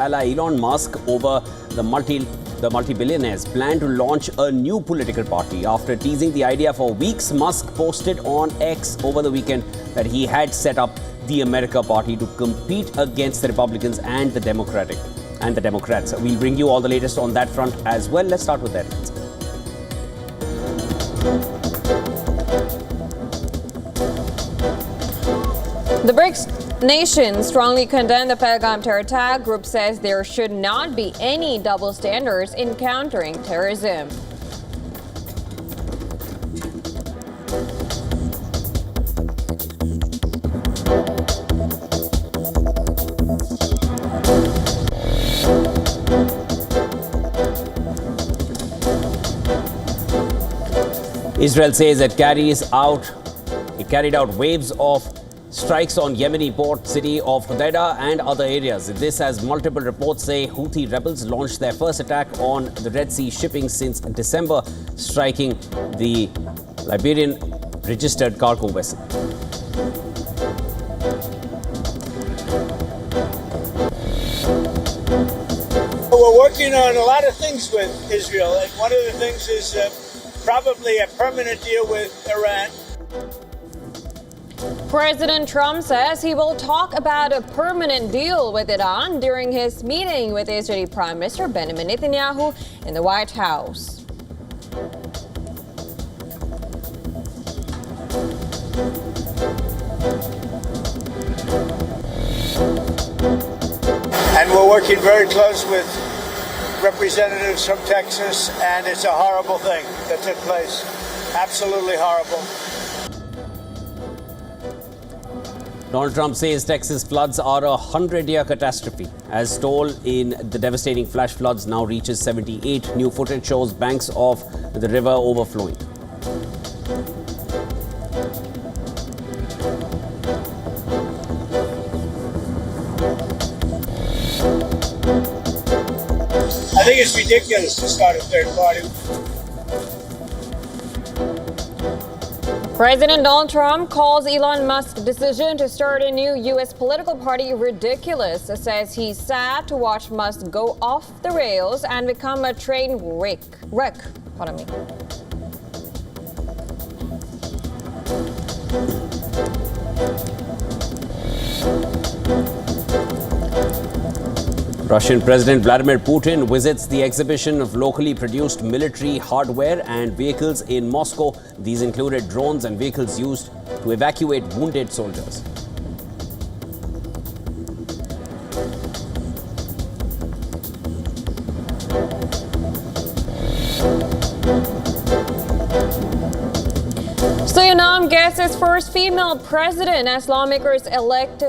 ally Elon Musk over the multi-billionaire's plan to launch a new political party. After teasing the idea for weeks, Musk posted on X over the weekend that he had set up the America Party to compete against the Republicans and the Democrats. We'll bring you all the latest on that front as well. Let's start with that. The BRICS nations strongly condemn the Pahalgam terror attack. Group says there should not be any double standards in countering terrorism. Israel says it carried out waves of strikes on Yemeni port city of Hodeidah and other areas. This, as multiple reports say, Houthi rebels launched their first attack on the Red Sea shipping since December, striking the Liberian registered cargo vessel. We're working on a lot of things with Israel, and one of the things is probably a permanent deal with Iran. President Trump says he will talk about a permanent deal with Iran during his meeting with Israeli Prime Minister Benjamin Netanyahu in the White House. And we're working very close with representatives from Texas, and it's a horrible thing that took place. Absolutely horrible. Donald Trump says Texas floods are a 100-year catastrophe, as toll in the devastating flash floods now reaches 78. New footage shows banks of the river overflowing. I think it's ridiculous to start a third party. President Donald Trump calls Elon Musk's decision to start a new U.S. political party ridiculous. Says he's sad to watch Musk go off the rails and become a train wreck. Russian President Vladimir Putin visits the exhibition of locally produced military hardware and vehicles in Moscow. These included drones and vehicles used to evacuate wounded soldiers. Suriname gets its first female president as lawmakers elect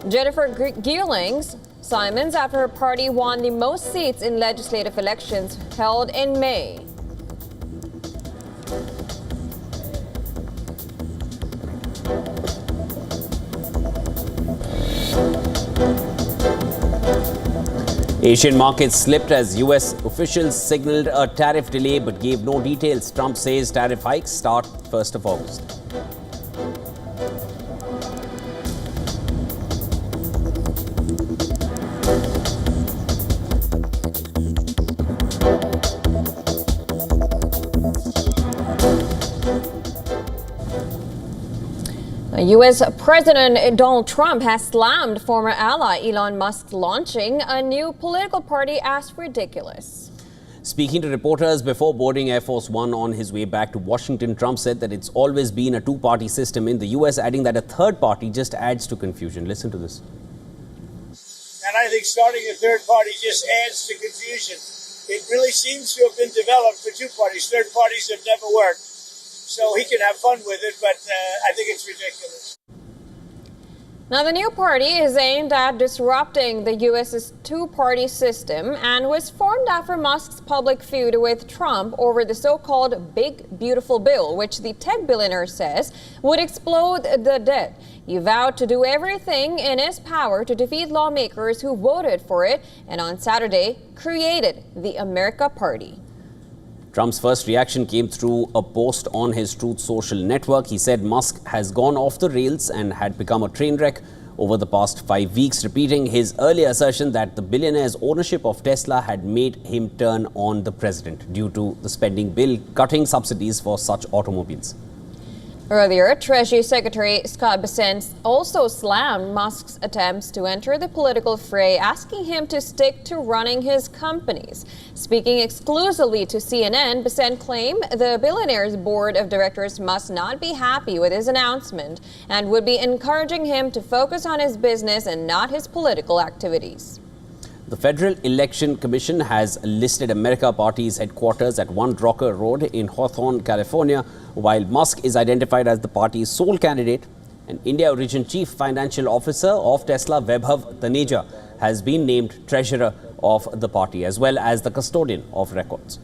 Jennifer Geerlings Simons after her party won the most seats in legislative elections held in May. Asian markets slipped as U.S. officials signaled a tariff delay but gave no details. Trump says tariff hikes start 1st of August. U.S. President Donald Trump has slammed former ally Elon Musk launching a new political party as ridiculous. Speaking to reporters before boarding Air Force One on his way back to Washington, Trump said that it's always been a two-party system in the U.S., adding that a third party just adds to confusion. Listen to this. And I think starting a third party just adds to confusion. It really seems to have been developed for two parties. Third parties have never worked. So he can have fun with it, but I think it's ridiculous. Now, the new party is aimed at disrupting the U.S.'s two-party system and was formed after Musk's public feud with Trump over the so-called Big Beautiful Bill, which the tech billionaire says would explode the debt. He vowed to do everything in his power to defeat lawmakers who voted for it and on Saturday created the America Party. Trump's first reaction came through a post on his Truth Social network. He said Musk has gone off the rails and had become a train wreck. over the past 5 weeks, repeating his earlier assertion that the billionaire's ownership of Tesla had made him turn on the president due to the spending bill cutting subsidies for such automobiles. Earlier, Treasury Secretary Scott Bessent also slammed Musk's attempts to enter the political fray, asking him to stick to running his companies. Speaking exclusively to CNN, Bessent claimed the billionaire's board of directors must not be happy with his announcement and would be encouraging him to focus on his business and not his political activities. The Federal Election Commission has listed America Party's headquarters at 1 Rocker Road in Hawthorne, California, while Musk is identified as the party's sole candidate. An India Region Chief Financial Officer of Tesla, Vaibhav Taneja, has been named treasurer of the party as well as the custodian of records.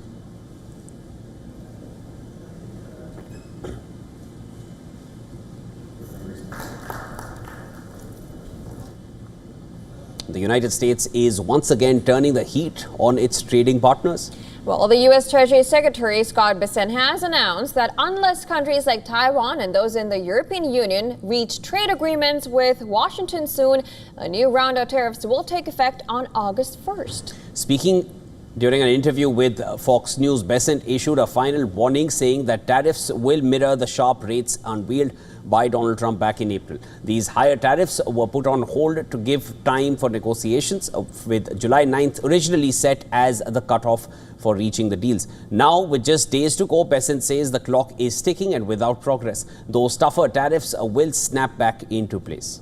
The United States is once again turning the heat on its trading partners. Well, the U.S. Treasury Secretary Scott Bessent has announced that unless countries like Taiwan and those in the European Union reach trade agreements with Washington soon, a new round of tariffs will take effect on August 1st. Speaking during an interview with Fox News, Bessent issued a final warning saying that tariffs will mirror the sharp rates unveiled by Donald Trump back in April. These higher tariffs were put on hold to give time for negotiations, with July 9th originally set as the cutoff for reaching the deals. Now, with just days to go, Bessent says the clock is ticking and without progress, those tougher tariffs will snap back into place.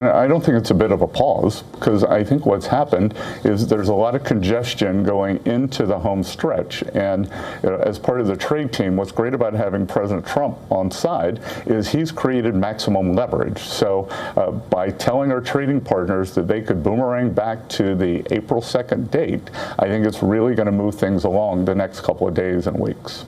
I don't think it's a bit of a pause, because I think what's happened is there's a lot of congestion going into the home stretch. And as part of the trade team, what's great about having President Trump on side is he's created maximum leverage. So by telling our trading partners that they could boomerang back to the April 2nd date, I think it's really going to move things along the next couple of days and weeks.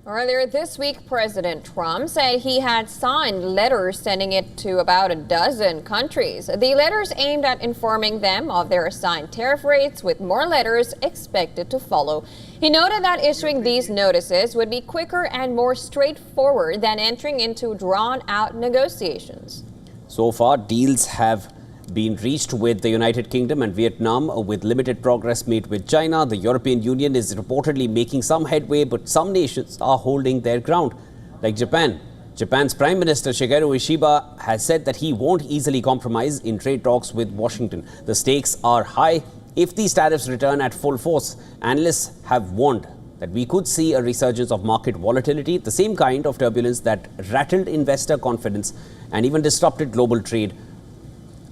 Earlier this week, President Trump said he had signed letters sending it to about a dozen countries. The letters aimed at informing them of their assigned tariff rates, with more letters expected to follow. He noted that issuing these notices would be quicker and more straightforward than entering into drawn-out negotiations. So far, deals have been reached with the United Kingdom and Vietnam, with limited progress made with China. The European Union is reportedly making some headway, but some nations are holding their ground, like Japan. Japan's Prime Minister Shigeru Ishiba has said that he won't easily compromise in trade talks with Washington. The stakes are high if these tariffs return at full force. Analysts have warned that we could see a resurgence of market volatility, the same kind of turbulence that rattled investor confidence and even disrupted global trade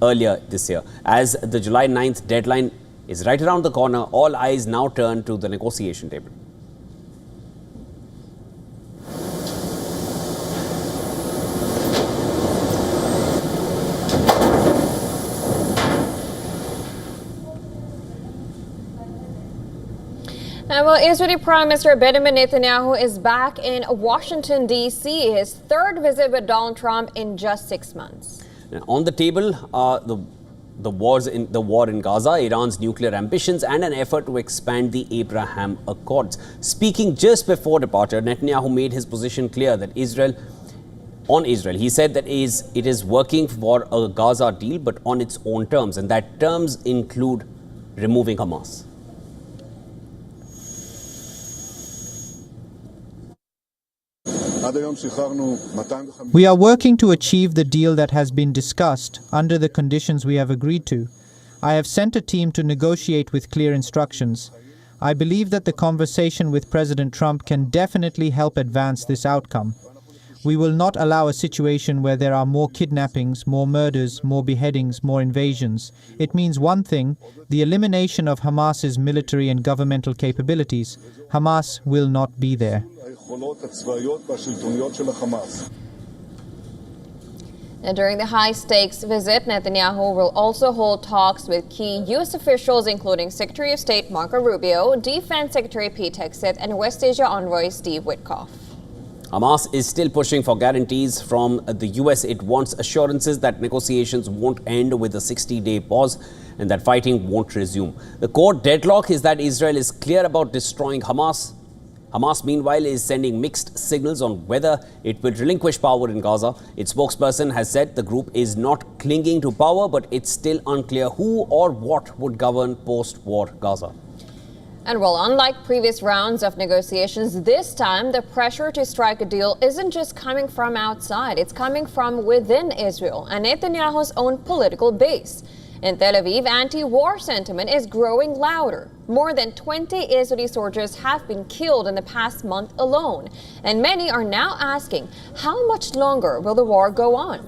earlier this year. As the July 9th deadline is right around the corner, all eyes now turn to the negotiation table. Well, Israeli Prime Minister Benjamin Netanyahu is back in Washington, D.C., his third visit with Donald Trump in just 6 months. On the table are the war in Gaza, Iran's nuclear ambitions, and an effort to expand the Abraham Accords. Speaking just before departure, Netanyahu made his position clear that on Israel. He said that it is working for a Gaza deal, but on its own terms, and that terms include removing Hamas. We are working to achieve the deal that has been discussed under the conditions we have agreed to. I have sent a team to negotiate with clear instructions. I believe that the conversation with President Trump can definitely help advance this outcome. We will not allow a situation where there are more kidnappings, more murders, more beheadings, more invasions. It means one thing: the elimination of Hamas's military and governmental capabilities. Hamas will not be there. And during the high-stakes visit, Netanyahu will also hold talks with key U.S. officials, including Secretary of State Marco Rubio, Defense Secretary Pete Hegseth, and West Asia Envoy Steve Witkoff. Hamas is still pushing for guarantees from the U.S. It wants assurances that negotiations won't end with a 60-day pause and that fighting won't resume. The core deadlock is that Israel is clear about destroying Hamas Hamas, meanwhile, is sending mixed signals on whether it will relinquish power in Gaza. Its spokesperson has said the group is not clinging to power, but it's still unclear who or what would govern post-war Gaza. And well, unlike previous rounds of negotiations, this time the pressure to strike a deal isn't just coming from outside. It's coming from within Israel and Netanyahu's own political base. In Tel Aviv, anti-war sentiment is growing louder. More than 20 Israeli soldiers have been killed in the past month alone. And many are now asking, how much longer will the war go on?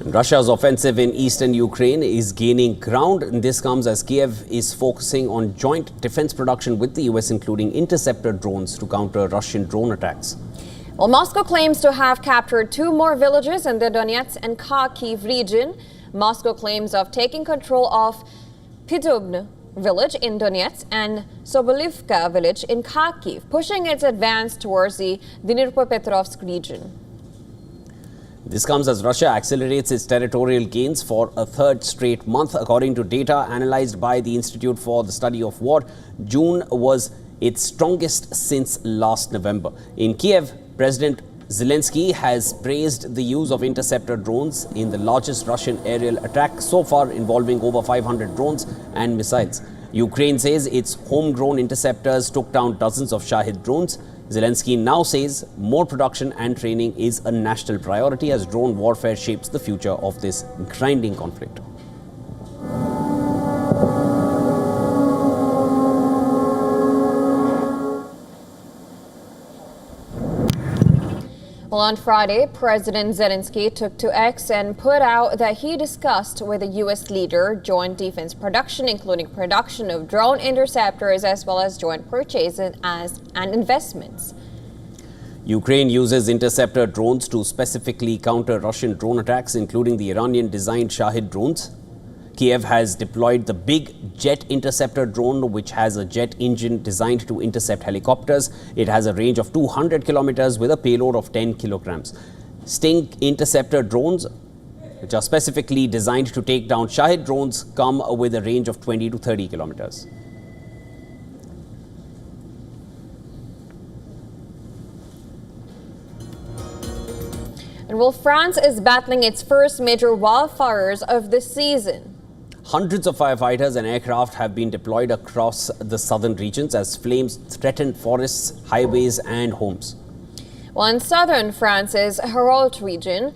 Russia's offensive in eastern Ukraine is gaining ground. And this comes as Kiev is focusing on joint defense production with the US, including interceptor drones to counter Russian drone attacks. Well, Moscow claims to have captured 2 more villages in the Donetsk and Kharkiv region. Moscow claims of taking control of Pidubny village in Donetsk and Sobolivka village in Kharkiv, pushing its advance towards the Dnipropetrovsk region. This comes as Russia accelerates its territorial gains for a third straight month. According to data analyzed by the Institute for the Study of War, June was its strongest since last November. In Kiev, President Zelensky has praised the use of interceptor drones in the largest Russian aerial attack so far, involving over 500 drones and missiles. Ukraine says its homegrown interceptors took down dozens of Shahid drones. Zelensky now says more production and training is a national priority as drone warfare shapes the future of this grinding conflict. Well, on Friday, President Zelensky took to X and put out that he discussed with the U.S. leader joint defense production, including production of drone interceptors, as well as joint purchases and investments. Ukraine uses interceptor drones to specifically counter Russian drone attacks, including the Iranian-designed Shahid drones. Kiev has deployed the big jet interceptor drone, which has a jet engine designed to intercept helicopters. It has a range of 200 kilometers with a payload of 10 kilograms. Sting interceptor drones, which are specifically designed to take down Shahid drones, come with a range of 20 to 30 kilometers. And well, France is battling its first major wildfires of the season. Hundreds of firefighters and aircraft have been deployed across the southern regions as flames threaten forests, highways and homes. Well, in southern France's Hérault region,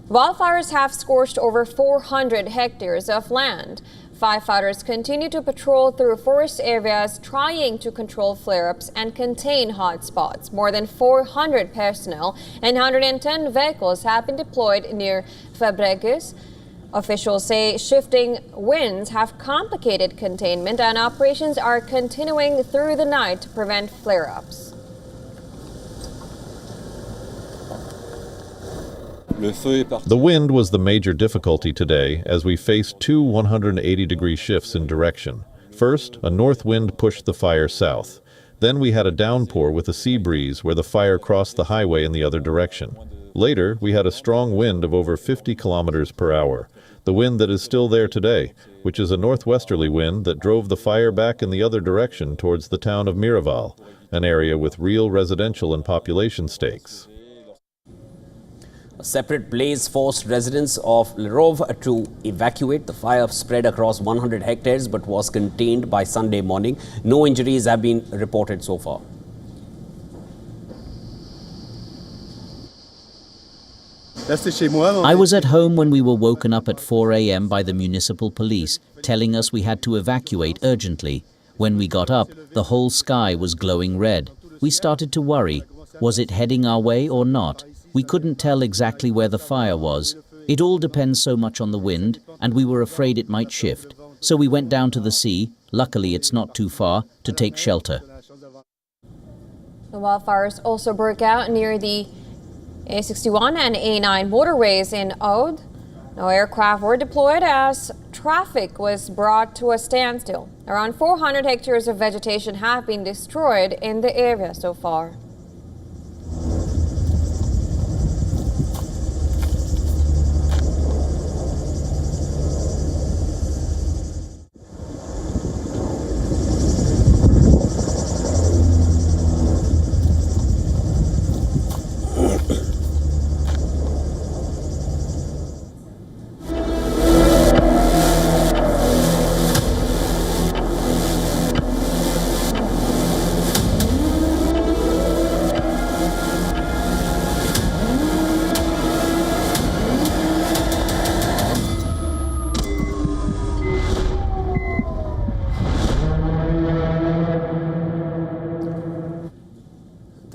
wildfires have scorched over 400 hectares of land. Firefighters continue to patrol through forest areas, trying to control flare-ups and contain hotspots. More than 400 personnel and 110 vehicles have been deployed near Fabregues. Officials say shifting winds have complicated containment and operations are continuing through the night to prevent flare-ups. The wind was the major difficulty today as we faced 2 180-degree shifts in direction. First, a north wind pushed the fire south. Then we had a downpour with a sea breeze where the fire crossed the highway in the other direction. Later, we had a strong wind of over 50 kilometers per hour. The wind that is still there today, which is a northwesterly wind that drove the fire back in the other direction towards the town of Miraval, an area with real residential and population stakes. A separate blaze forced residents of Lerov to evacuate. The fire spread across 100 hectares but was contained by Sunday morning. No injuries have been reported so far. I was at home when we were woken up at 4 a.m. by the municipal police, telling us we had to evacuate urgently. When we got up, the whole sky was glowing red. We started to worry. Was it heading our way or not? We couldn't tell exactly where the fire was. It all depends so much on the wind, and we were afraid it might shift. So we went down to the sea, luckily it's not too far, to take shelter. The wildfires also broke out near the A61 and A9 motorways in Aude. No aircraft were deployed as traffic was brought to a standstill. Around 400 hectares of vegetation have been destroyed in the area so far.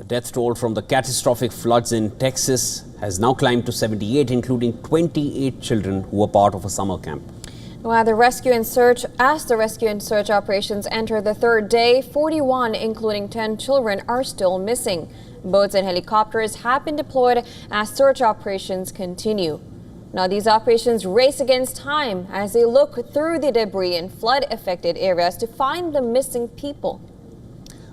Death toll from the catastrophic floods in Texas has now climbed to 78, including 28 children who were part of a summer camp. As the rescue and search operations enter the third day, 41, including 10 children, are still missing. Boats and helicopters have been deployed as search operations continue. Now, these operations race against time as they look through the debris in flood-affected areas to find the missing people.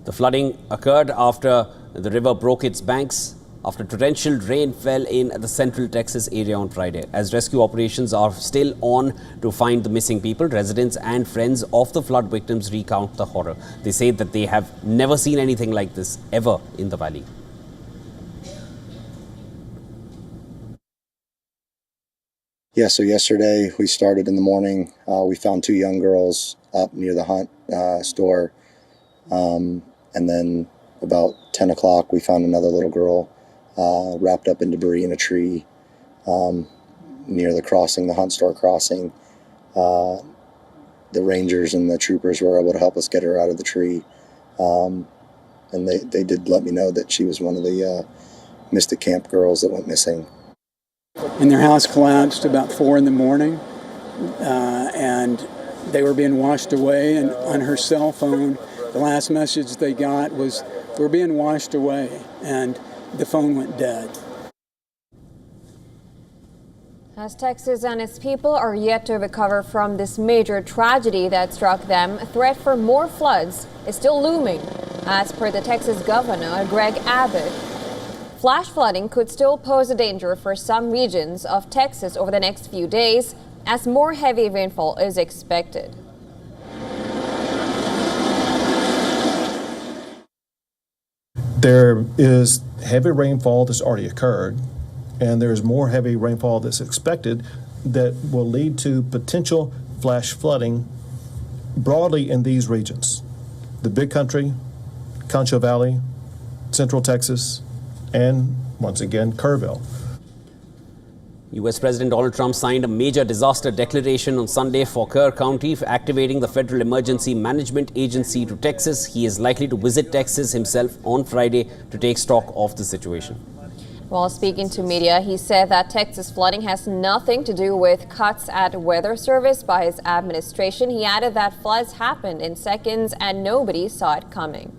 The flooding occurred after the river broke its banks after torrential rain fell in the central Texas area on Friday. As rescue operations are still on to find the missing people, residents and friends of the flood victims recount the horror. They say that they have never seen anything like this ever in the valley. Yeah, so yesterday we started in the morning. We found 2 young girls up near the Hunt store. And then about 10 o'clock, we found another little girl wrapped up in debris in a tree near the crossing, the Hunt store crossing. The rangers and the troopers were able to help us get her out of the tree. And they did let me know that she was one of the Mystic Camp girls that went missing. And their house collapsed about 4 in the morning, and they were being washed away. And on her cell phone, the last message they got was, "We're being washed away," and the phone went dead. As Texas and its people are yet to recover from this major tragedy that struck them, a threat for more floods is still looming. As per the Texas governor, Greg Abbott, flash flooding could still pose a danger for some regions of Texas over the next few days as more heavy rainfall is expected. There is heavy rainfall that's already occurred, and there is more heavy rainfall that's expected that will lead to potential flash flooding broadly in these regions: the Big Country, Concho Valley, Central Texas, and once again, Kerrville. U.S. President Donald Trump signed a major disaster declaration on Sunday for Kerr County, activating the Federal Emergency Management Agency to Texas. He is likely to visit Texas himself on Friday to take stock of the situation. While speaking to media, he said that Texas flooding has nothing to do with cuts at Weather Service by his administration. He added that floods happened in seconds and nobody saw it coming.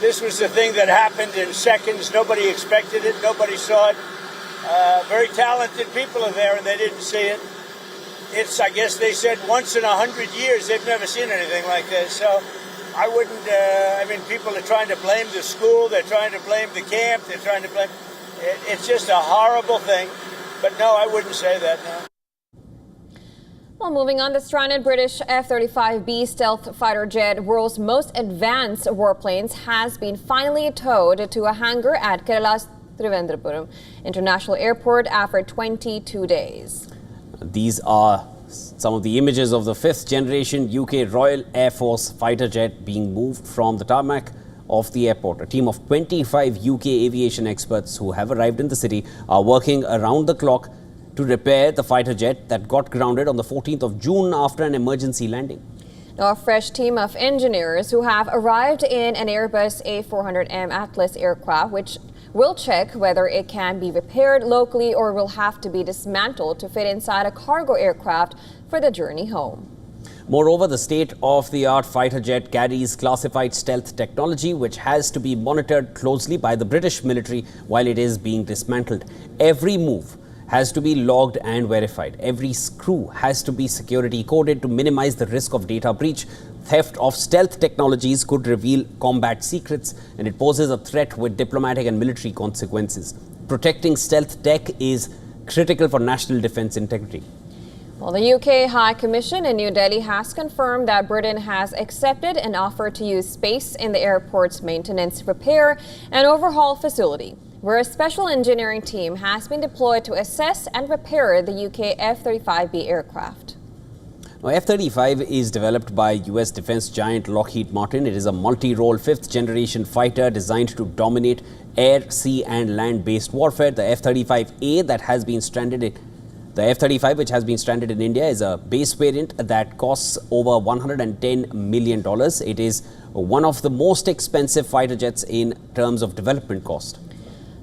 This was the thing that happened in seconds. Nobody expected it. Nobody saw it. Very talented people are there, and they didn't see it. It's, I guess they said, once in 100 years. They've never seen anything like this. So I wouldn't, people are trying to blame the school. They're trying to blame the camp. They're trying to blame. It's just a horrible thing. But no, I wouldn't say that, no. Well, moving on, the stranded British F-35B stealth fighter jet, world's most advanced warplanes, has been finally towed to a hangar at Kerala's Trivandrum International Airport after 22 days. These are some of the images of the 5th generation UK Royal Air Force fighter jet being moved from the tarmac of the airport. A team of 25 UK aviation experts who have arrived in the city are working around the clock to repair the fighter jet that got grounded on the 14th of June after an emergency landing. Now, a fresh team of engineers who have arrived in an Airbus A400M Atlas aircraft, which will check whether it can be repaired locally or will have to be dismantled to fit inside a cargo aircraft for the journey home. Moreover, the state-of-the-art fighter jet carries classified stealth technology, which has to be monitored closely by the British military while it is being dismantled. Every move has to be logged and verified. Every screw has to be security coded to minimize the risk of data breach. Theft of stealth technologies could reveal combat secrets, and it poses a threat with diplomatic and military consequences. Protecting stealth tech is critical for national defense integrity. Well, the UK High Commission in New Delhi has confirmed that Britain has accepted an offer to use space in the airport's maintenance, repair and overhaul facility, where a special engineering team has been deployed to assess and repair the UK F-35B aircraft. Now, F-35 is developed by US defense giant Lockheed Martin. It is a multi-role 5th generation fighter designed to dominate air, sea and land-based warfare. The F-35A that has been stranded The F-35, which has been stranded in India, is a base variant that costs over $110 million. It is one of the most expensive fighter jets in terms of development cost.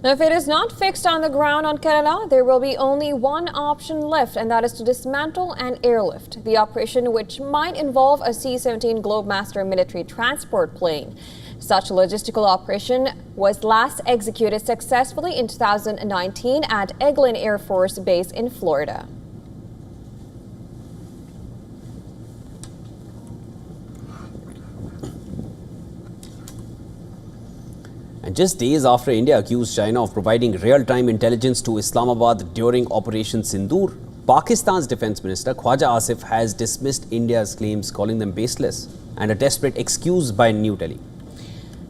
Now, if it is not fixed on the ground on Kerala, there will be only one option left, and that is to dismantle and airlift the operation, which might involve a C-17 Globemaster military transport plane. Such a logistical operation was last executed successfully in 2019 at Eglin Air Force Base in Florida. And just days after India accused China of providing real-time intelligence to Islamabad during Operation Sindoor, Pakistan's Defence Minister Khwaja Asif has dismissed India's claims, calling them baseless and a desperate excuse by New Delhi.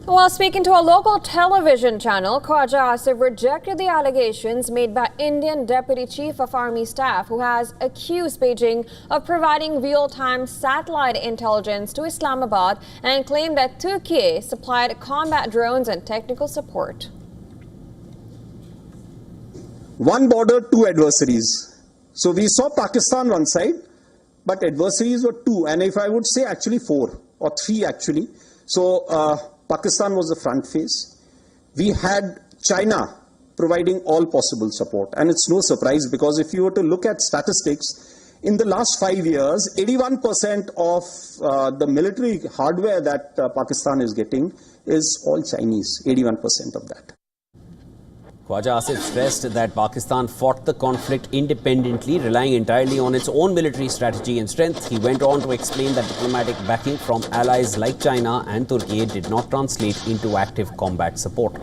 While speaking to a local television channel, Khwaja Asif rejected the allegations made by Indian Deputy Chief of Army Staff, who has accused Beijing of providing real-time satellite intelligence to Islamabad and claimed that Turkey supplied combat drones and technical support. One border, two adversaries. So we saw Pakistan one side, but adversaries were two, and if I would say actually four or three actually. So Pakistan was the front face. We had China providing all possible support. And it's no surprise, because if you were to look at statistics, in the last 5 years, 81% of the military hardware that Pakistan is getting is all Chinese, 81% of that. Khwaja Asif stressed that Pakistan fought the conflict independently, relying entirely on its own military strategy and strength. He went on to explain that diplomatic backing from allies like China and Turkey did not translate into active combat support.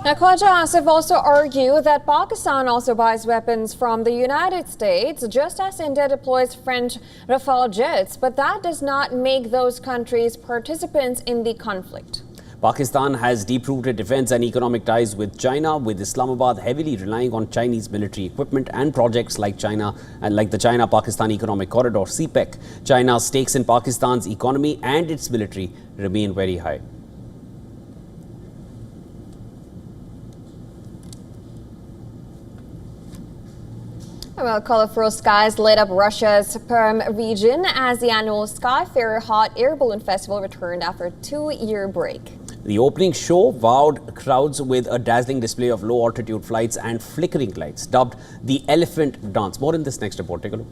Now, Khwaja Asif also argued that Pakistan also buys weapons from the United States, just as India deploys French Rafale jets, but that does not make those countries participants in the conflict. Pakistan has deep-rooted defense and economic ties with China, with Islamabad heavily relying on Chinese military equipment and projects like the China-Pakistan Economic Corridor, CPEC. China's stakes in Pakistan's economy and its military remain very high. Well, colorful skies lit up Russia's Perm region as the annual Skyfarer Hot Air Balloon Festival returned after a 2-year break. The opening show wowed crowds with a dazzling display of low-altitude flights and flickering lights, dubbed the Elephant Dance. More in this next report. Take a look.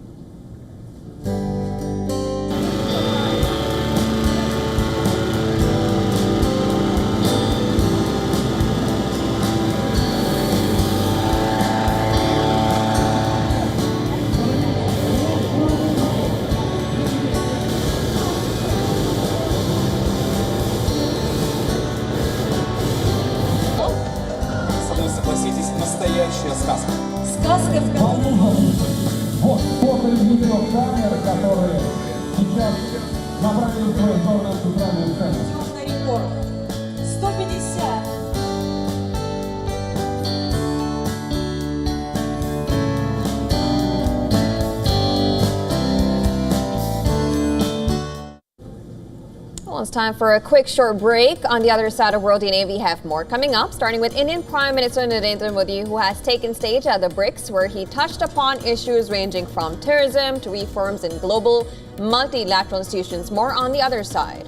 Well, it's time for a quick short break. On the other side of World DNA, we have more coming up, starting with Indian Prime Minister Narendra Modi, who has taken stage at the BRICS, where he touched upon issues ranging from terrorism to reforms in global multilateral institutions. More on the other side.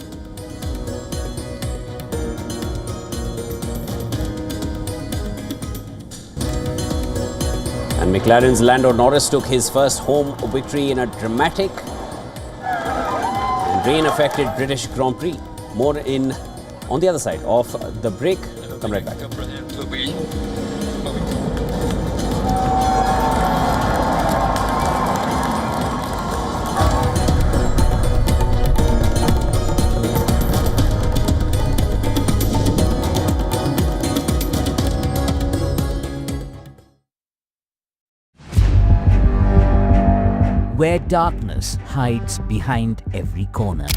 And McLaren's Lando Norris took his first home victory in a dramatic rain-affected British Grand Prix. More on the other side of the break. Come right back. Where darkness hides behind every corner.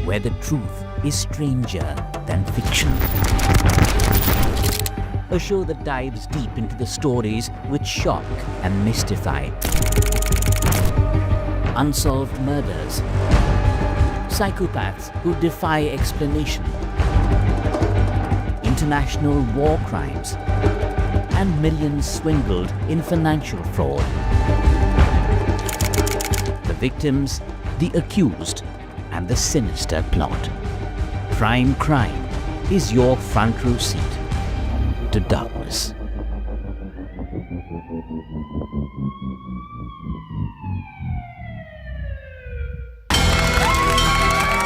Where the truth is stranger than fiction. A show that dives deep into the stories which shock and mystify. Unsolved murders. Psychopaths who defy explanation. International war crimes. and millions swindled in financial fraud. The victims, the accused, and the sinister plot. Prime Crime is your front row seat to darkness.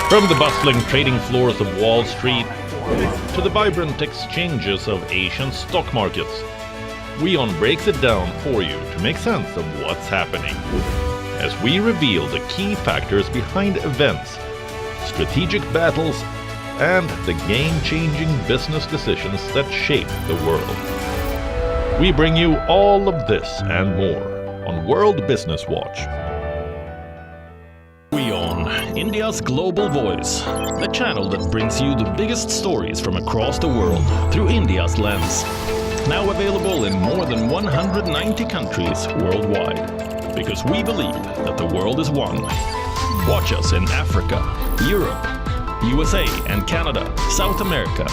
From the bustling trading floors of Wall Street to the vibrant exchanges of Asian stock markets, WION breaks it down for you to make sense of what's happening, as we reveal the key factors behind events, strategic battles, and the game-changing business decisions that shape the world. We bring you all of this and more on World Business Watch. WION, India's global voice, the channel that brings you the biggest stories from across the world through India's lens. Now available in more than 190 countries worldwide, because we believe that the world is one. Watch us in Africa, Europe, USA and Canada, South America,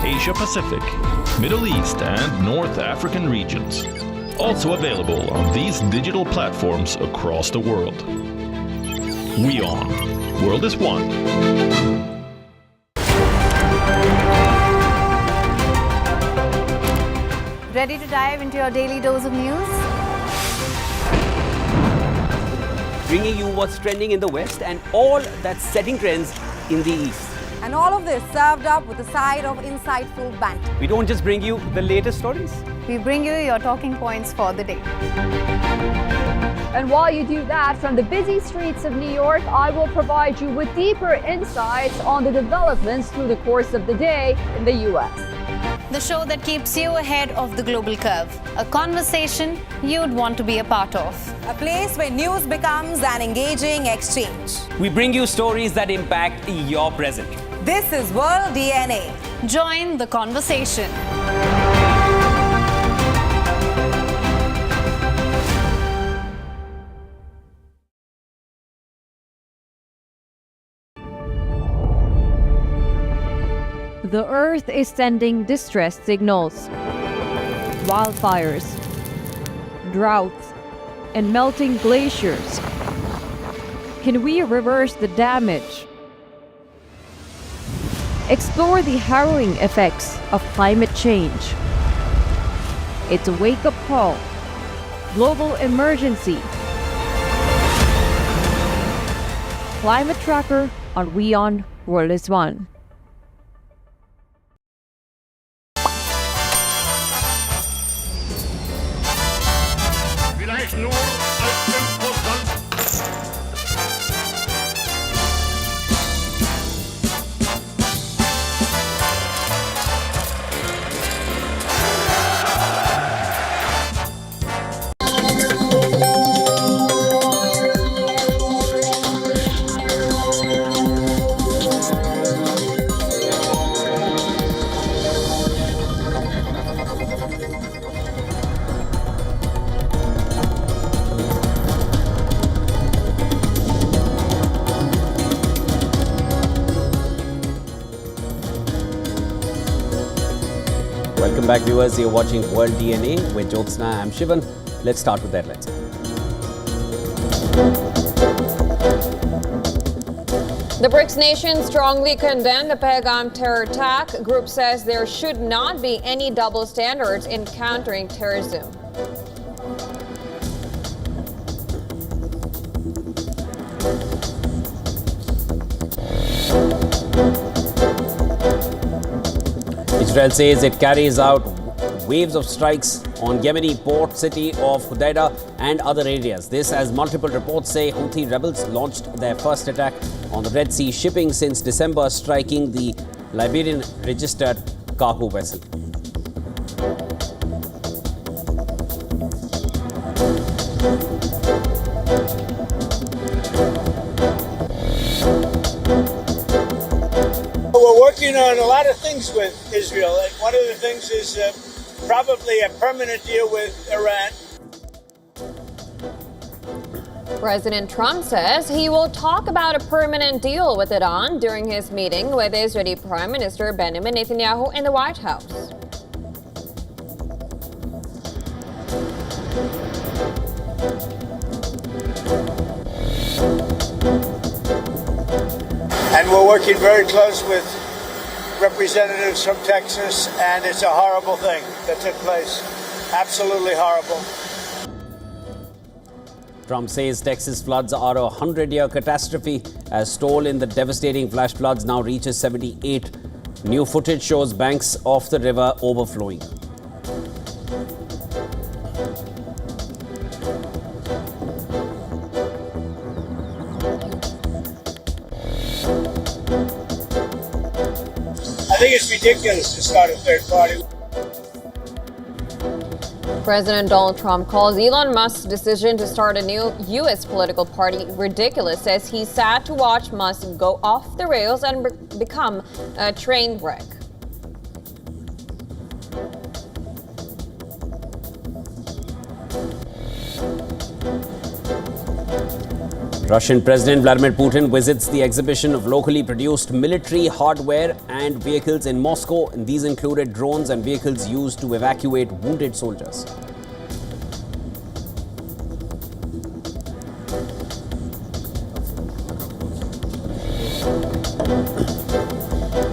Asia Pacific, Middle East and North African regions. Also available on these digital platforms across the world. WION. World is one. Ready to dive into your daily dose of news? Bringing you what's trending in the West and all that's setting trends in the East. And all of this served up with a side of insightful banter. We don't just bring you the latest stories. We bring you your talking points for the day. And while you do that, from the busy streets of New York, I will provide you with deeper insights on the developments through the course of the day in the U.S. The show that keeps you ahead of the global curve. A conversation you'd want to be a part of. A place where news becomes an engaging exchange. We bring you stories that impact your present. This is World DNA. Join the conversation. The Earth is sending distress signals. Wildfires, droughts, and melting glaciers. Can we reverse the damage? Explore the harrowing effects of climate change. It's a wake-up call. Global emergency. Climate Tracker on WION World is One. Welcome back, viewers. You're watching World DNA with Jyotsna. I'm Shivan. Let's start with the headlines. The BRICS nations strongly condemn the Pahalgam terror attack. Group says there should not be any double standards in countering terrorism. Israel says it carries out waves of strikes on Yemeni port city of Hodeidah and other areas. This as multiple reports say Houthi rebels launched their first attack on the Red Sea shipping since December, striking the Liberian registered cargo vessel. We're working on a lot of things with Israel, and one of the things is probably a permanent deal with Iran. President Trump says he will talk about a permanent deal with Iran during his meeting with Israeli Prime Minister Benjamin Netanyahu in the White House. And we're working very close with representatives from Texas, and it's a horrible thing that took place. Absolutely horrible. Trump says Texas floods are a 100-year catastrophe as toll in the devastating flash floods now reaches 78. New footage shows banks of the river overflowing. I think it's ridiculous to start a third party. President Donald Trump calls Elon Musk's decision to start a new U.S. political party ridiculous, as he's sad to watch Musk go off the rails and become a train wreck. Russian President Vladimir Putin visits the exhibition of locally produced military hardware and vehicles in Moscow. And these included drones and vehicles used to evacuate wounded soldiers.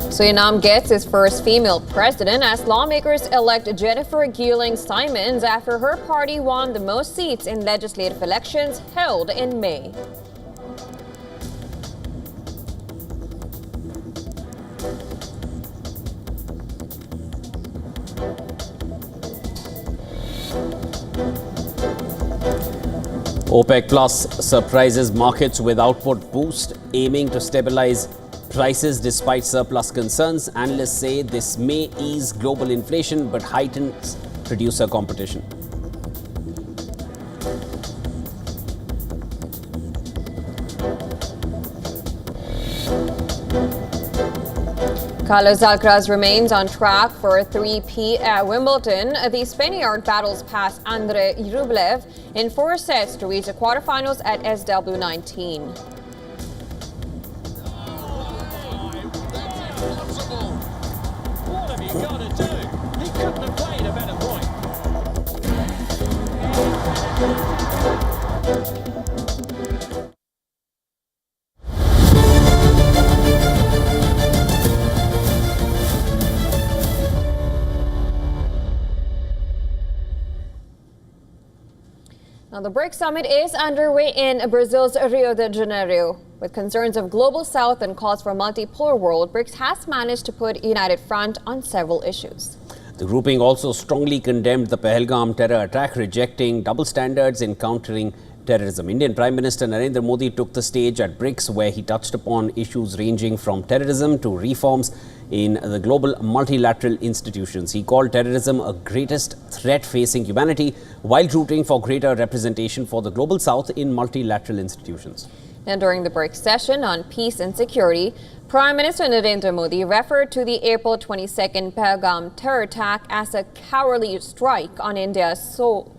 Suriname gets its first female president as lawmakers elect Jennifer Gieling-Simons after her party won the most seats in legislative elections held in May. OPEC Plus surprises markets with output boost, aiming to stabilize prices despite surplus concerns. Analysts say this may ease global inflation but heightens producer competition. Carlos Alcaraz remains on track for a 3-peat at Wimbledon. The Spaniard battles past Andrei Rublev in 4 sets to reach the quarterfinals at SW19. Now, the BRICS summit is underway in Brazil's Rio de Janeiro. With concerns of global south and calls for a multipolar world, BRICS has managed to put a united front on several issues. The grouping also strongly condemned the Pahalgam terror attack, rejecting double standards in countering terrorism. Indian Prime Minister Narendra Modi took the stage at BRICS, where he touched upon issues ranging from terrorism to reforms in the global multilateral institutions. He called terrorism a greatest threat facing humanity, while rooting for greater representation for the global south in multilateral institutions. And during the BRICS session on peace and security, Prime Minister Narendra Modi referred to the April 22nd Pahalgam terror attack as a cowardly strike on India's soul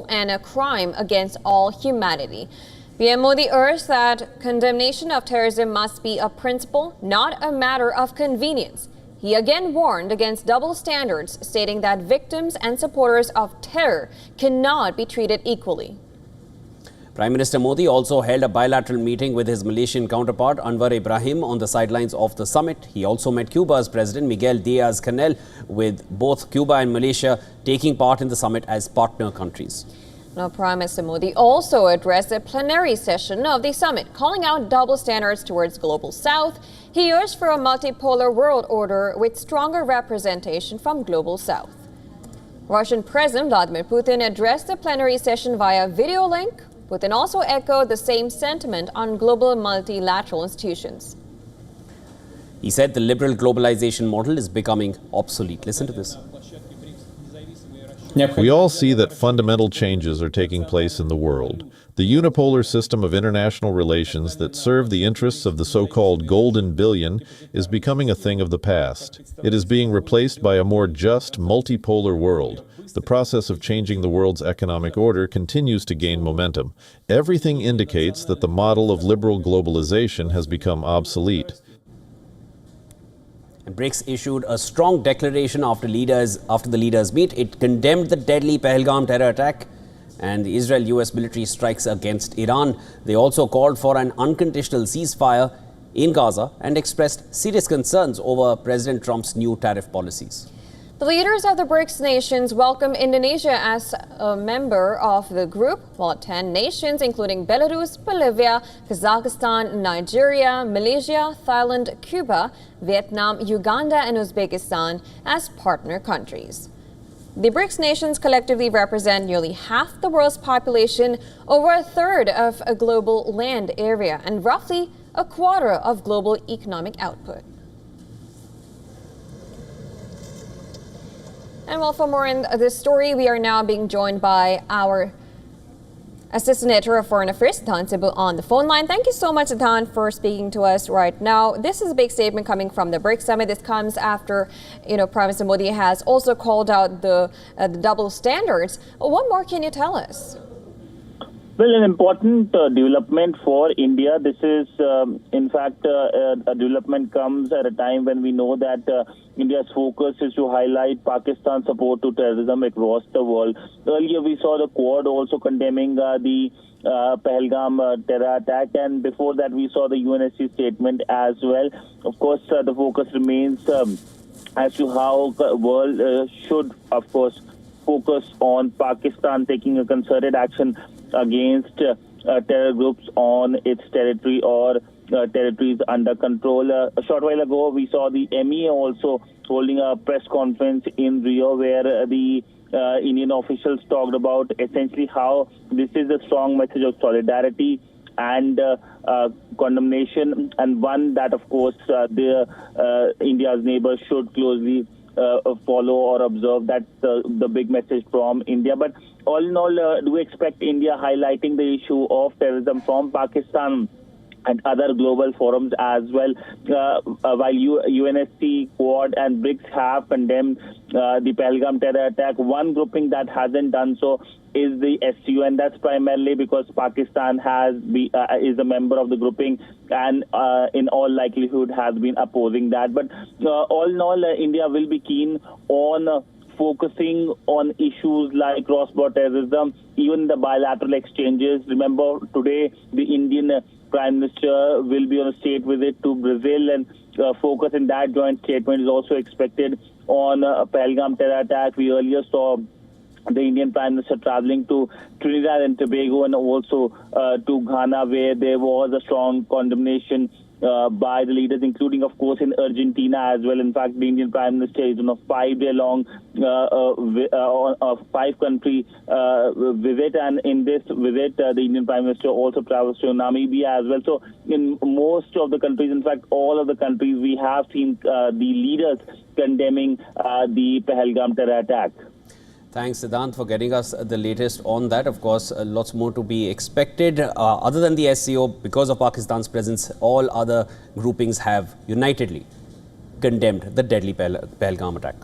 and a crime against all humanity. PM Modi urged that condemnation of terrorism must be a principle, not a matter of convenience. He again warned against double standards, stating that victims and supporters of terror cannot be treated equally. Prime Minister Modi also held a bilateral meeting with his Malaysian counterpart Anwar Ibrahim on the sidelines of the summit. He also met Cuba's President Miguel Diaz-Canel, with both Cuba and Malaysia taking part in the summit as partner countries. Now, Prime Minister Modi also addressed the plenary session of the summit, calling out double standards towards global south. He urged for a multipolar world order with stronger representation from global south. Russian President Vladimir Putin addressed the plenary session via video link. Putin also echoed the same sentiment on global multilateral institutions. He said the liberal globalization model is becoming obsolete. Listen to this. We all see that fundamental changes are taking place in the world. The unipolar system of international relations that serve the interests of the so-called golden billion is becoming a thing of the past. It is being replaced by a more just, multipolar world. The process of changing the world's economic order continues to gain momentum. Everything indicates that the model of liberal globalization has become obsolete. And BRICS issued a strong declaration after the leaders meet. It condemned the deadly Pahalgam terror attack and the Israel-US military strikes against Iran. They also called for an unconditional ceasefire in Gaza and expressed serious concerns over President Trump's new tariff policies. The leaders of the BRICS nations welcome Indonesia as a member of the group, while 10 nations, including Belarus, Bolivia, Kazakhstan, Nigeria, Malaysia, Thailand, Cuba, Vietnam, Uganda, and Uzbekistan, as partner countries. The BRICS nations collectively represent nearly half the world's population, over a third of a global land area, and roughly a quarter of global economic output. And well, for more in this story, we are now being joined by our Assistant Editor of Foreign Affairs, Dan Cebu, on the phone line. Thank you so much, Dan, for speaking to us right now. This is a big statement coming from the BRICS summit. This comes after, Prime Minister Modi has also called out the double standards. What more can you tell us? Well, an important development for India. This is, in fact, a development comes at a time when we know that India's focus is to highlight Pakistan's support to terrorism across the world. Earlier, we saw the Quad also condemning the Pahalgam terror attack, and before that, we saw the UNSC statement as well. Of course, the focus remains as to how the world should, of course, focus on Pakistan taking a concerted action against terror groups on its territory or territories under control. A short while ago, we saw the MEA also holding a press conference in Rio where the Indian officials talked about essentially how this is a strong message of solidarity and condemnation, and one that, of course, India's neighbors should closely follow or observe. That's the big message from India. But all in all, do we expect India highlighting the issue of terrorism from Pakistan and other global forums as well? While UNSC, Quad and BRICS have condemned the Pahalgam terror attack, one grouping that hasn't done so is the SCO, and that's primarily because Pakistan is a member of the grouping and in all likelihood has been opposing that. But all in all, India will be keen on focusing on issues like cross-border terrorism, even the bilateral exchanges. Remember, today the Indian Prime Minister will be on a state visit to Brazil, and focus in that joint statement is also expected on Pahalgam terror attack. We earlier saw the Indian Prime Minister traveling to Trinidad and Tobago and also to Ghana, where there was a strong condemnation by the leaders, including, of course, in Argentina as well. In fact, the Indian Prime Minister is on a 5-day-long 5-country visit, and in this visit, the Indian Prime Minister also travels to Namibia as well. So in most of the countries, in fact, all of the countries, we have seen the leaders condemning the Pahalgam terror attack. Thanks, Siddhant, for getting us the latest on that. Of course, lots more to be expected. Other than the SCO, because of Pakistan's presence, all other groupings have unitedly condemned the deadly Pahalgam attack.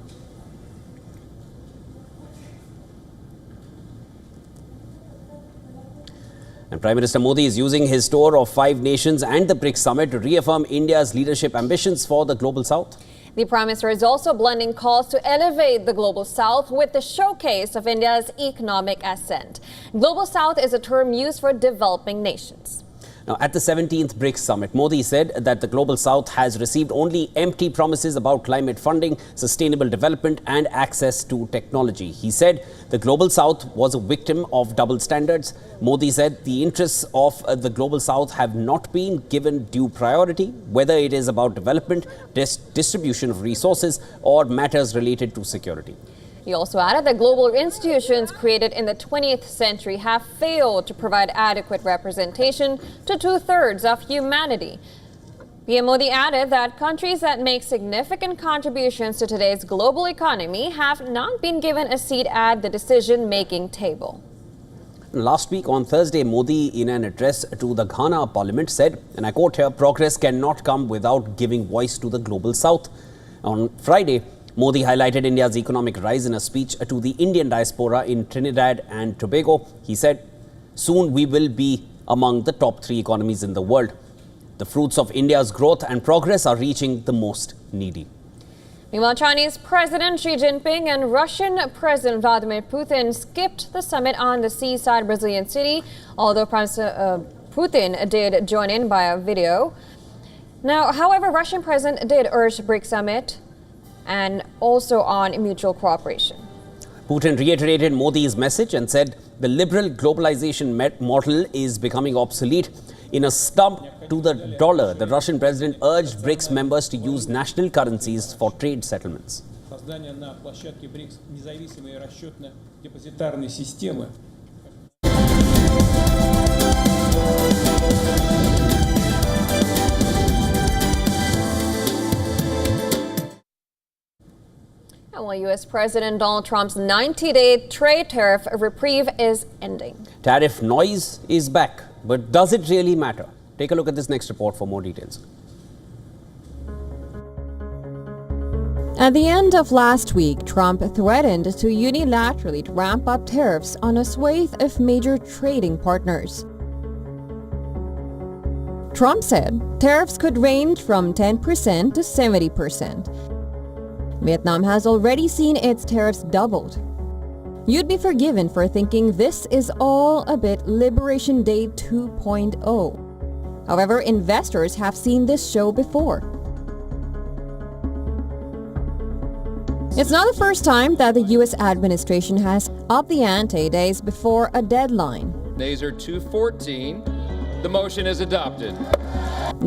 And Prime Minister Modi is using his tour of 5 nations and the BRICS summit to reaffirm India's leadership ambitions for the Global South. The Prime Minister is also blending calls to elevate the Global South with the showcase of India's economic ascent. Global South is a term used for developing nations. Now, at the 17th BRICS summit, Modi said that the Global South has received only empty promises about climate funding, sustainable development and access to technology. He said the Global South was a victim of double standards. Modi said the interests of the Global South have not been given due priority, whether it is about development, distribution of resources or matters related to security. He also added that global institutions created in the 20th century have failed to provide adequate representation to 2/3 of humanity. PM Modi added that countries that make significant contributions to today's global economy have not been given a seat at the decision-making table. Last week on Thursday, Modi, in an address to the Ghana Parliament, said, and I quote here, "Progress cannot come without giving voice to the Global South." On Friday, Modi highlighted India's economic rise in a speech to the Indian diaspora in Trinidad and Tobago. He said, "Soon we will be among the top 3 economies in the world. The fruits of India's growth and progress are reaching the most needy." Meanwhile, Chinese President Xi Jinping and Russian President Vladimir Putin skipped the summit on the seaside Brazilian city, although Putin did join in via video. Now, however, Russian President did urge BRICS summit and also on mutual cooperation. Putin reiterated Modi's message and said the liberal globalization model is becoming obsolete. In a stump to the dollar, the Russian president urged BRICS members to use national currencies for trade settlements. Well, U.S. President Donald Trump's 90-day trade tariff reprieve is ending. Tariff noise is back, but does it really matter? Take a look at this next report for more details. At the end of last week, Trump threatened to unilaterally ramp up tariffs on a swathe of major trading partners. Trump said tariffs could range from 10% to 70%. Vietnam has already seen its tariffs doubled. You'd be forgiven for thinking this is all a bit Liberation Day 2.0. However, investors have seen this show before. It's not the first time that the U.S. administration has upped the ante days before a deadline. Nays are 214. The motion is adopted.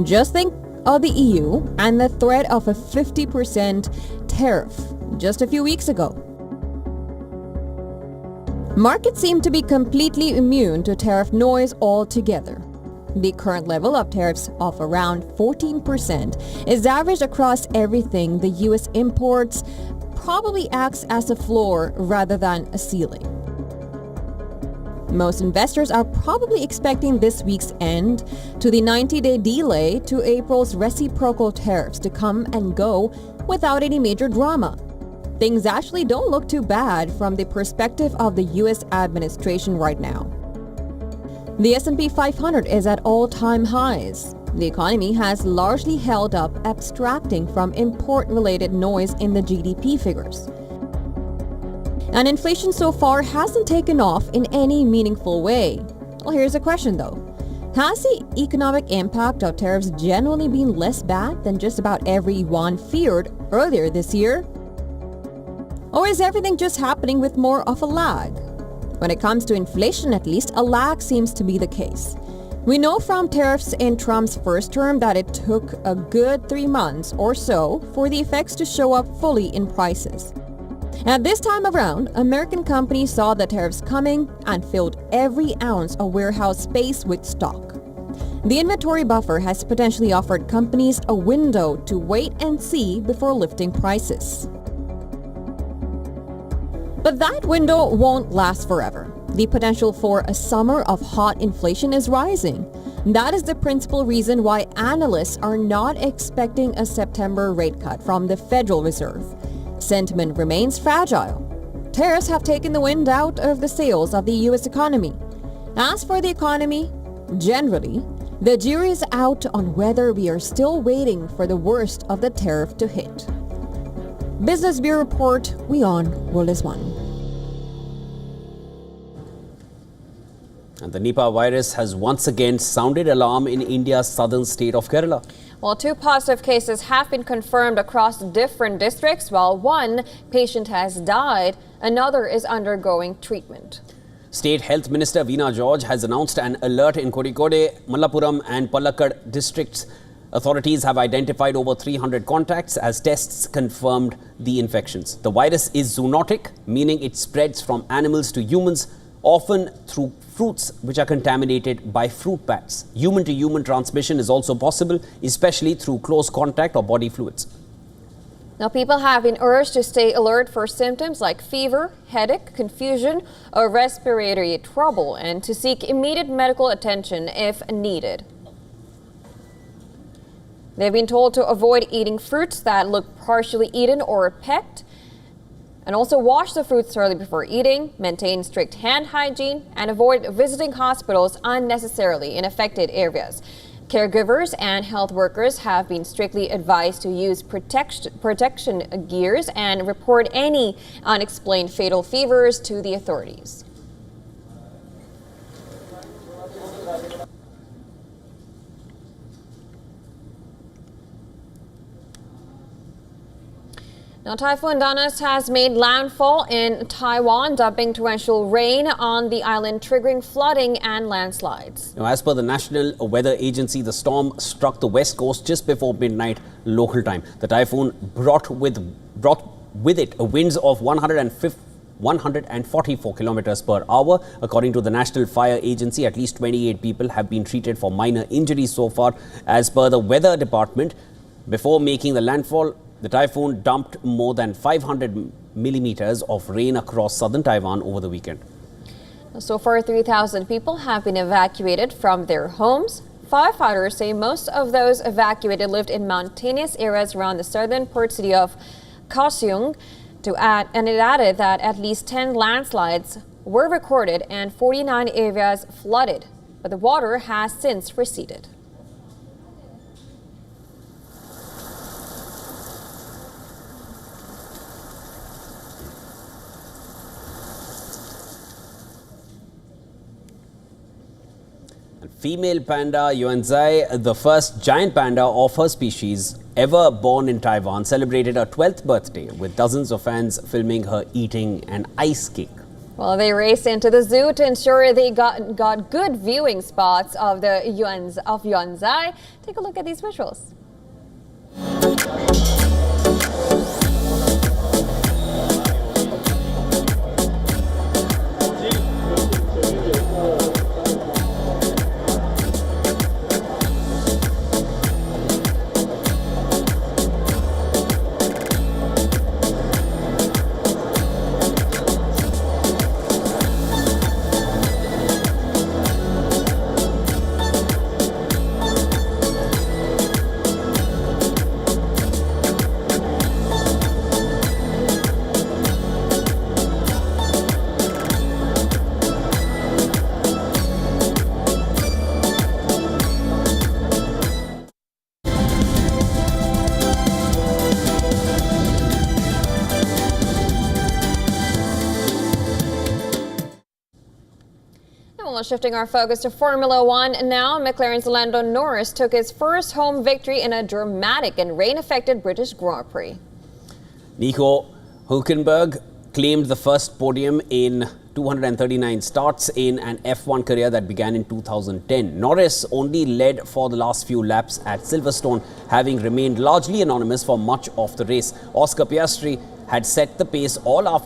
Just think of the EU and the threat of a 50% tariff just a few weeks ago. Markets seem to be completely immune to tariff noise altogether. The current level of tariffs of around 14% is averaged across everything the US imports, probably acts as a floor rather than a ceiling. Most investors are probably expecting this week's end to the 90-day delay to April's reciprocal tariffs to come and go without any major drama. Things actually don't look too bad from the perspective of the U.S. administration right now. The S&P 500 is at all-time highs. The economy has largely held up, abstracting from import-related noise in the GDP figures. And inflation so far hasn't taken off in any meaningful way. Well, here's a question though. Has the economic impact of tariffs generally been less bad than just about everyone feared earlier this year? Or is everything just happening with more of a lag? When it comes to inflation, at least, a lag seems to be the case. We know from tariffs in Trump's first term that it took a good 3 months or so for the effects to show up fully in prices. At this time around, American companies saw the tariffs coming and filled every ounce of warehouse space with stock. The inventory buffer has potentially offered companies a window to wait and see before lifting prices. But that window won't last forever. The potential for a summer of hot inflation is rising. That is the principal reason why analysts are not expecting a September rate cut from the Federal Reserve. Sentiment remains fragile. Tariffs have taken the wind out of the sails of the U.S. economy. As for the economy, generally, the jury is out on whether we are still waiting for the worst of the tariff to hit. Business Bureau Report, WION World is One. And the Nipah virus has once again sounded alarm in India's southern state of Kerala. Well, 2 positive cases have been confirmed across different districts. While 1 patient has died, another is undergoing treatment. State Health Minister Veena George has announced an alert in Kozhikode, Malappuram and Palakkad districts. Authorities have identified over 300 contacts as tests confirmed the infections. The virus is zoonotic, meaning it spreads from animals to humans, often through fruits which are contaminated by fruit bats. Human-to-human transmission is also possible, especially through close contact or body fluids. Now, people have been urged to stay alert for symptoms like fever, headache, confusion, or respiratory trouble, and to seek immediate medical attention if needed. They've been told to avoid eating fruits that look partially eaten or pecked, and also wash the fruits thoroughly before eating, maintain strict hand hygiene, and avoid visiting hospitals unnecessarily in affected areas. Caregivers and health workers have been strictly advised to use protection gears and report any unexplained fatal fevers to the authorities. Now, Typhoon has made landfall in Taiwan, dumping torrential rain on the island, triggering flooding and landslides. Now, as per the National Weather Agency, the storm struck the west coast just before midnight local time. The typhoon brought with it winds of 144 kilometers per hour. According to the National Fire Agency, at least 28 people have been treated for minor injuries so far. As per the weather department, before making the landfall, the typhoon dumped more than 500 millimeters of rain across southern Taiwan over the weekend. So far, 3,000 people have been evacuated from their homes. Firefighters say most of those evacuated lived in mountainous areas around the southern port city of Kaohsiung. And it added that at least 10 landslides were recorded and 49 areas flooded, but the water has since receded. Female panda Yuanzai, the first giant panda of her species ever born in Taiwan, celebrated her 12th birthday with dozens of fans filming her eating an ice cake. Well, they raced into the zoo to ensure they got good viewing spots of the Yuanzai. Take a look at these visuals. Shifting our focus to Formula One now, McLaren's Lando Norris took his first home victory in a dramatic and rain-affected British Grand Prix. Nico Hülkenberg claimed the first podium in 239 starts in an F1 career that began in 2010. Norris only led for the last few laps at Silverstone, having remained largely anonymous for much of the race. Oscar Piastri had set the pace all after